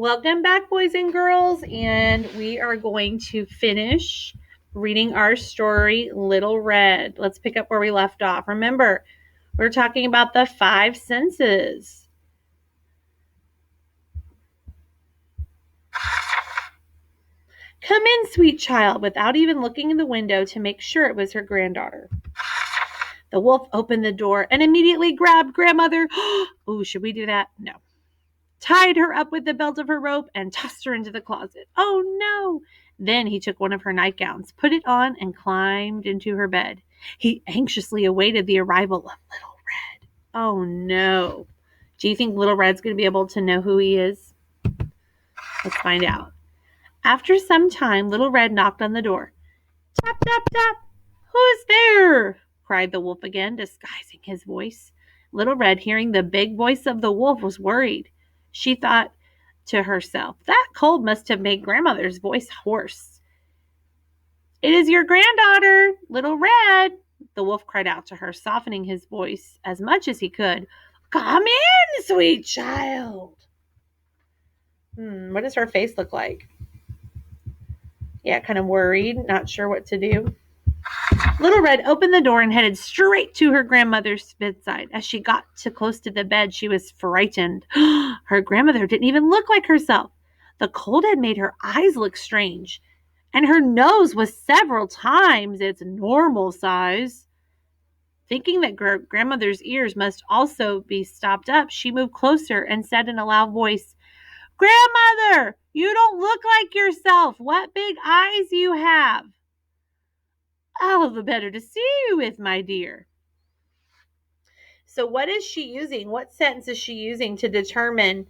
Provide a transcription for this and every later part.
Welcome back, boys and girls, and we are going to finish reading our story, Little Red. Let's pick up where we left off. Remember, we're talking about the five senses. Come in, sweet child, without even looking in the window to make sure it was her granddaughter. The wolf opened the door and immediately grabbed grandmother. Oh, should we do that? No. Tied her up with the belt of her rope, and tossed her into the closet. Oh, no! Then he took one of her nightgowns, put it on, and climbed into her bed. He anxiously awaited the arrival of Little Red. Oh, no. Do you think Little Red's going to be able to know who he is? Let's find out. After some time, Little Red knocked on the door. Tap, tap, tap. Who's there? Cried the wolf again, disguising his voice. Little Red, hearing the big voice of the wolf, was worried. She thought to herself, that cold must have made grandmother's voice hoarse. It is your granddaughter, Little Red, the wolf cried out to her, softening his voice as much as he could. Come in, sweet child. What does her face look like? Yeah, kind of worried, not sure what to do. Little Red opened the door and headed straight to her grandmother's bedside. As she got too close to the bed, she was frightened. Her grandmother didn't even look like herself. The cold had made her eyes look strange, and her nose was several times its normal size. Thinking that grandmother's ears must also be stopped up, she moved closer and said in a loud voice, Grandmother, you don't look like yourself. What big eyes you have. All the better to see you with, my dear. So what is she using? What sentence is she using to determine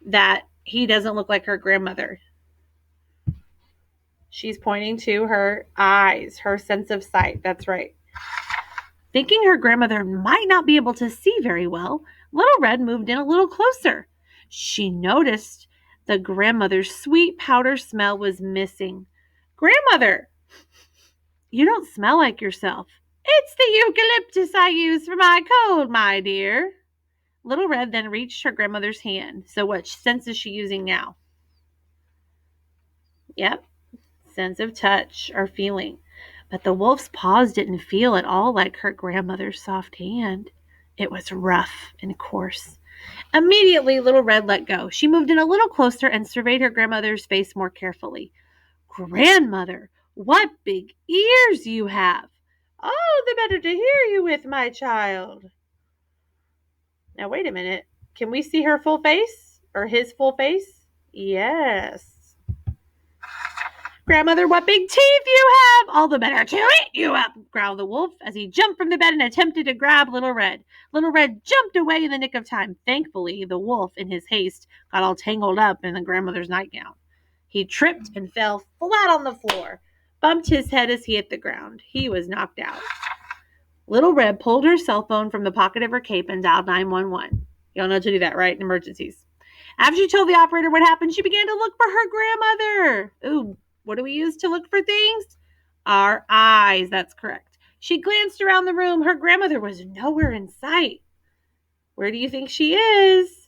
that he doesn't look like her grandmother? She's pointing to her eyes, her sense of sight. That's right. Thinking her grandmother might not be able to see very well, Little Red moved in a little closer. She noticed the grandmother's sweet powder smell was missing. Grandmother, you don't smell like yourself. It's the eucalyptus I use for my cold, my dear. Little Red then reached her grandmother's hand. So what sense is she using now? Yep, sense of touch or feeling. But the wolf's paws didn't feel at all like her grandmother's soft hand. It was rough and coarse. Immediately, Little Red let go. She moved in a little closer and surveyed her grandmother's face more carefully. Grandmother, what big ears you have! Oh, the better to hear you with, my child. Now, wait a minute. Can we see her full face? Or his full face? Yes. Grandmother, what big teeth you have! All the better to eat you up, growled the wolf as he jumped from the bed and attempted to grab Little Red. Little Red jumped away in the nick of time. Thankfully, the wolf, in his haste, got all tangled up in the grandmother's nightgown. He tripped and fell flat on the floor, bumped his head as he hit the ground. He was knocked out. Little Red pulled her cell phone from the pocket of her cape and dialed 911. Y'all know to do that, right? In emergencies. After she told the operator what happened, she began to look for her grandmother. Ooh, what do we use to look for things? Our eyes, that's correct. She glanced around the room. Her grandmother was nowhere in sight. Where do you think she is?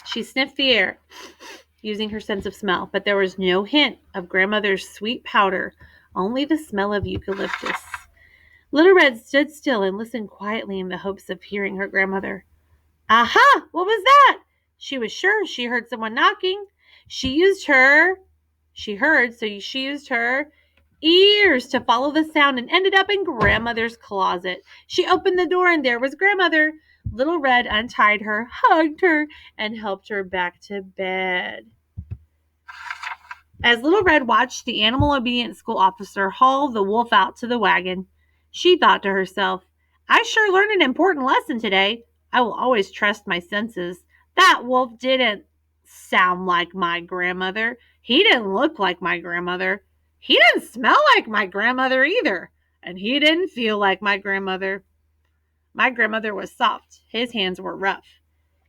She sniffed the air, using her sense of smell, but there was no hint of grandmother's sweet powder, only the smell of eucalyptus. Little Red stood still and listened quietly in the hopes of hearing her grandmother. Aha! What was that? She was sure she heard someone knocking. She used her ears to follow the sound and ended up in grandmother's closet. She opened the door and there was grandmother. Little Red untied her, hugged her, and helped her back to bed. As Little Red watched the animal obedient school officer haul the wolf out to the wagon, she thought to herself, I sure learned an important lesson today. I will always trust my senses. That wolf didn't sound like my grandmother. He didn't look like my grandmother. He didn't smell like my grandmother either. And he didn't feel like my grandmother. My grandmother was soft. His hands were rough.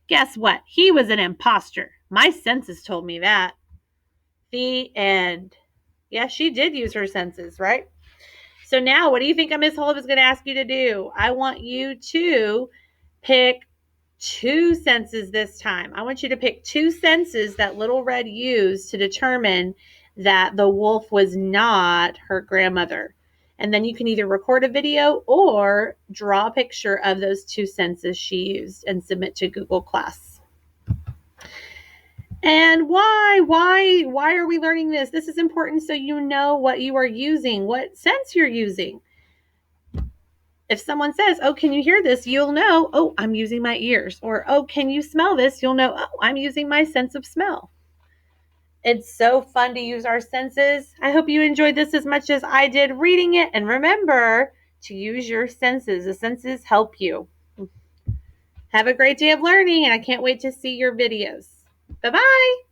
Guess what? He was an imposter. My senses told me that. The end. Yeah, she did use her senses, right? So now, what do you think Miss Olive is going to ask you to do? I want you to pick 2 senses this time. I want you to pick 2 senses that Little Red used to determine that the wolf was not her grandmother. And then you can either record a video or draw a picture of those 2 senses she used and submit to Google Class. And why are we learning this? This is important so you know what you are using, what sense you're using. If someone says, oh, can you hear this? You'll know, oh, I'm using my ears. Or, oh, can you smell this? You'll know, oh, I'm using my sense of smell. It's so fun to use our senses. I hope you enjoyed this as much as I did reading it. And remember to use your senses. The senses help you. Have a great day of learning, and I can't wait to see your videos. Bye-bye.